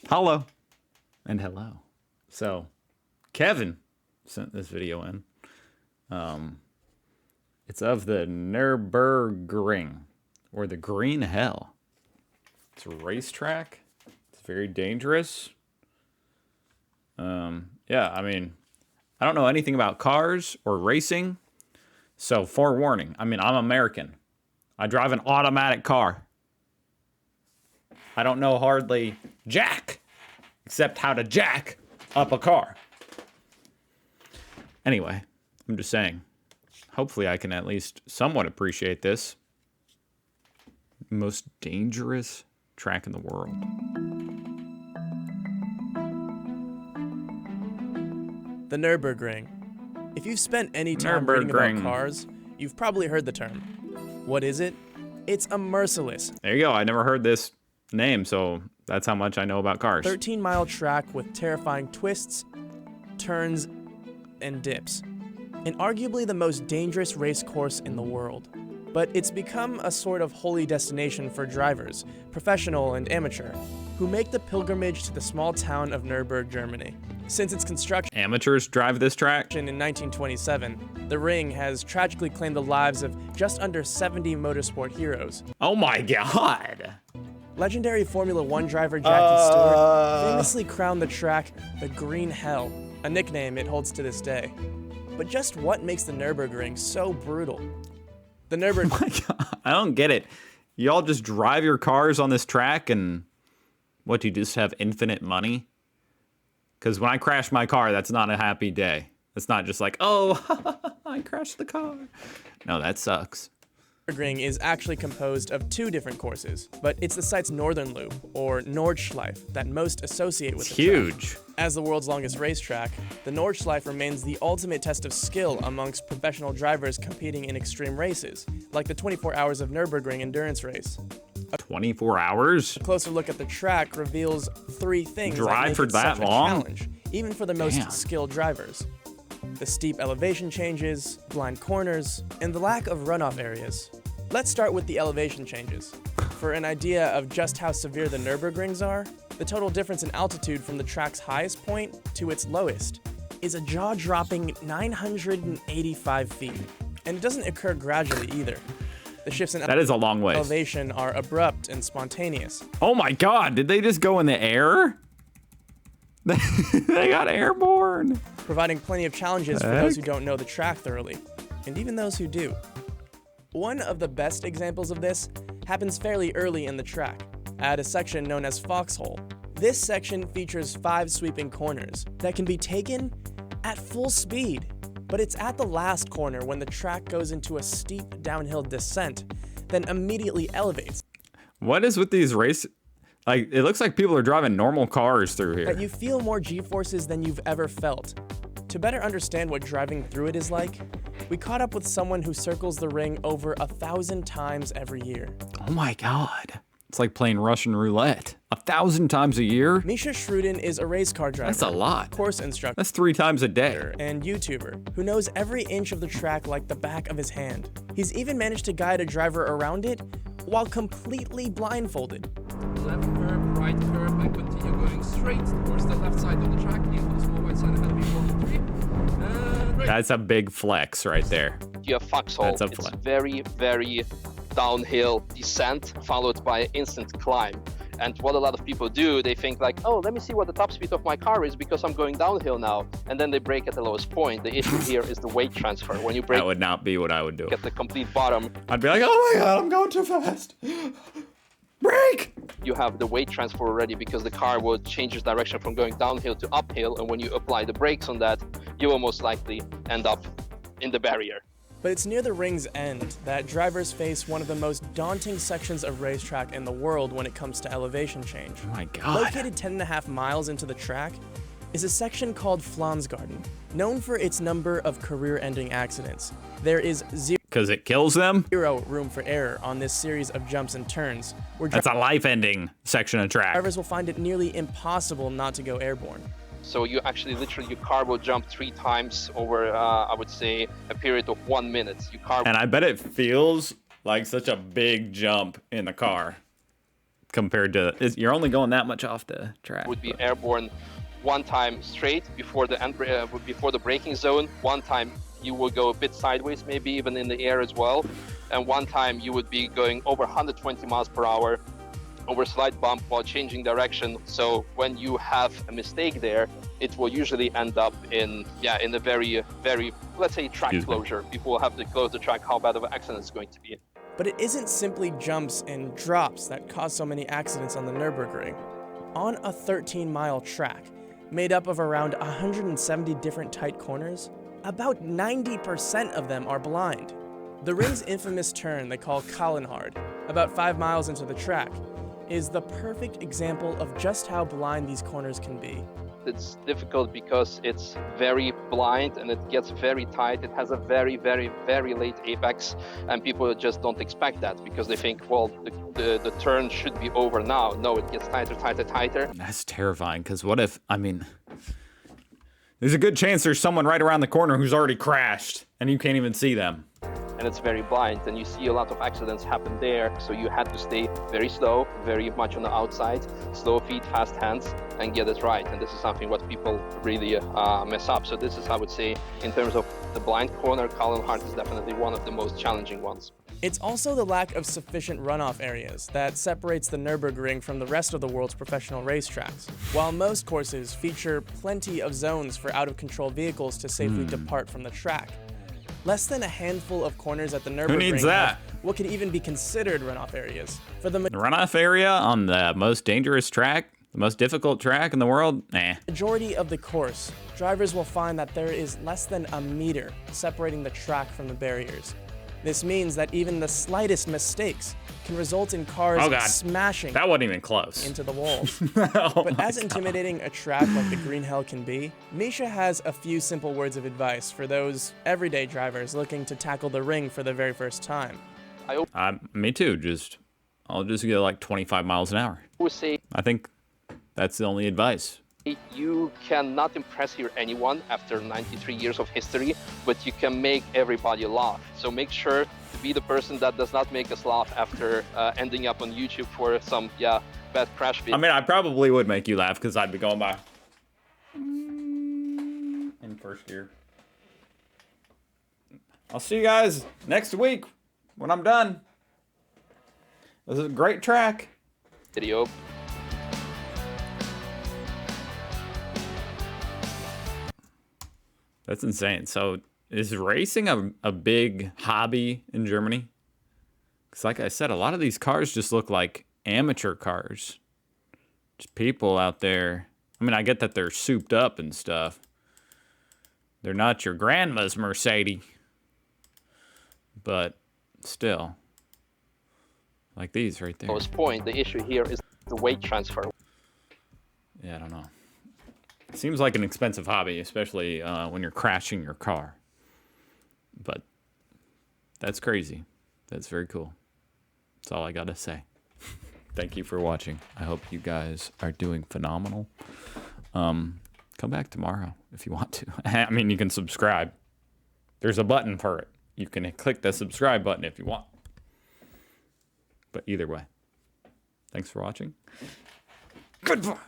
Hello. And hello. So, Kevin sent this video in. It's of the Nürburgring, or the Green Hell. It's a racetrack. It's very dangerous. Yeah, I mean, I don't know anything about cars or racing. So, forewarning. I mean, I'm American. I drive an automatic car. I don't know hardly jack, except how to jack up a car. Anyway, I'm just saying, hopefully I can at least somewhat appreciate this. Most dangerous track in the world. The Nürburgring. If you've spent any time reading about cars, you've probably heard the term. What is it? It's a merciless. There you go. I never heard this name, so that's how much I know about cars. 13-mile track with terrifying twists, turns, and dips. And arguably the most dangerous race course in the world. But it's become a sort of holy destination for drivers, professional and amateur, who make the pilgrimage to the small town of Nürburgring, Germany. Since its construction Amateurs drive this track? in 1927, the ring has tragically claimed the lives of just under 70 motorsport heroes. Oh my god! Legendary Formula One driver Jackie Stewart famously crowned the track the Green Hell, a nickname it holds to this day. But just what makes the Nürburgring so brutal? The Nürburgring. Oh my god, I don't get it. Y'all just drive your cars on this track and what, do you just have infinite money? Because when I crash my car, that's not a happy day. It's not just like, oh, I crashed the car. No, that sucks. The Nürburgring is actually composed of two different courses, but it's the site's northern loop, or Nordschleife, that most associate with the huge. track. As the world's longest racetrack, the Nordschleife remains the ultimate test of skill amongst professional drivers competing in extreme races, like the 24 Hours of Nürburgring endurance race. 24 hours? A closer look at the track reveals three things Drive for that such a long? challenge, even for the most skilled drivers. The steep elevation changes, blind corners, and the lack of runoff areas. Let's start with the elevation changes. For an idea of just how severe the Nürburgrings are, the total difference in altitude from the track's highest point to its lowest is a jaw-dropping 985 feet. And it doesn't occur gradually either. The shifts in that is a long way. Elevation are abrupt and spontaneous. Oh my god, did they just go in the air? They got airborne. Providing plenty of challenges for those who don't know the track thoroughly, and even those who do. One of the best examples of this happens fairly early in the track, at a section known as Foxhole. This section features 5 sweeping corners that can be taken at full speed, but it's at the last corner when the track goes into a steep downhill descent, then immediately elevates. What is with these races? Like, it looks like people are driving normal cars through here. But you feel more G-forces than you've ever felt. To better understand what driving through it is like, we caught up with someone who circles the ring over 1,000 times every year. Oh my god. It's like playing Russian roulette. 1,000 times a year? Misha Shrudin is a race car driver. That's a lot. Course instructor. That's 3 times a day. And YouTuber who knows every inch of the track like the back of his hand. He's even managed to guide a driver around it while completely blindfolded. Left curb, right curb, and continue going straight towards the left side of the track into the small white side ahead of me. That's a big flex right there. You have Foxhole. That's a It's flex. very, very downhill descent followed by an instant climb. And what a lot of people do, they think like, oh, let me see what the top speed of my car is because I'm going downhill now. And then they brake at the lowest point. The issue here is the weight transfer. When you brake That would not be what I would do. at the complete bottom, I'd be like, oh my god, I'm going too fast. Brake! you have the weight transfer already because the car will change its direction from going downhill to uphill. And when you apply the brakes on that, you will most likely end up in the barrier. But it's near the ring's end that drivers face one of the most daunting sections of racetrack in the world when it comes to elevation change. Oh my god. Located 10.5 miles into the track is a section called Flansgarden, known for its number of career-ending accidents. There is Because it kills them? zero room for error on this series of jumps and turns, where That's a life-ending section of track. drivers will find it nearly impossible not to go airborne. So you actually literally, your car will jump 3 times over, I would say, a period of 1 minute. Your car And I bet it feels like such a big jump in the car. compared to you're only going that much off the track. Would be airborne one time straight before the before the braking zone. One time you will go a bit sideways, maybe even in the air as well. And one time you would be going over 120 miles per hour over a slight bump while changing direction. So when you have a mistake there, it will usually end up in a very, let's say, track closure. People will have to close the track, how bad of an accident it's going to be. But it isn't simply jumps and drops that cause so many accidents on the Nürburgring. On a 13-mile track, made up of around 170 different tight corners, about 90% of them are blind. The ring's infamous turn they call Kallenhard, about 5 miles into the track, is the perfect example of just how blind these corners can be. It's difficult because it's very blind and it gets very tight. It has a very, very, very late apex, and people just don't expect that because they think, well, the turn should be over now. No, it gets tighter, tighter, tighter. That's terrifying, because what if, I mean, there's a good chance there's someone right around the corner who's already crashed and you can't even see them. And it's very blind, and you see a lot of accidents happen there. So you had to stay very slow, very much on the outside, slow feet, fast hands, and get it right. And this is something what people really mess up. So this is, I would say, in terms of the blind corner, Kallenhard is definitely one of the most challenging ones. It's also the lack of sufficient runoff areas that separates the Nürburgring from the rest of the world's professional racetracks. While most courses feature plenty of zones for out-of-control vehicles to safely depart from the track, less than a handful of corners at the Nürburgring needs that? have what could even be considered runoff areas. For the Runoff area on the most dangerous track, the most difficult track in the world? Nah. majority of the course, drivers will find that there is less than a meter separating the track from the barriers. This means that even the slightest mistakes can result in cars Oh, God. smashing That wasn't even close. into the walls. Oh But my as God. intimidating a track like the Green Hell can be, Misha has a few simple words of advice for those everyday drivers looking to tackle the ring for the very first time. Me too. I'll just get like 25 miles an hour. I would say I think that's the only advice. you cannot impress here anyone after 93 years of history, but you can make everybody laugh. So make sure to be the person that does not make us laugh after ending up on YouTube for some bad crash video. I mean, I probably would make you laugh because I'd be going by in first gear. I'll see you guys next week when I'm done. This is a great track. Video. That's insane. So is racing a big hobby in Germany? Because like I said, a lot of these cars just look like amateur cars. Just people out there. I mean, I get that they're souped up and stuff. They're not your grandma's Mercedes. But still. Like these right there. Lowest point. The issue here is the weight transfer. Yeah, I don't know. Seems like an expensive hobby, especially when you're crashing your car. But that's crazy. That's very cool. That's all I gotta say. Thank you for watching. I hope you guys are doing phenomenal. Come back tomorrow if you want to. I mean, you can subscribe. There's a button for it. You can click the subscribe button if you want. But either way, thanks for watching. Goodbye.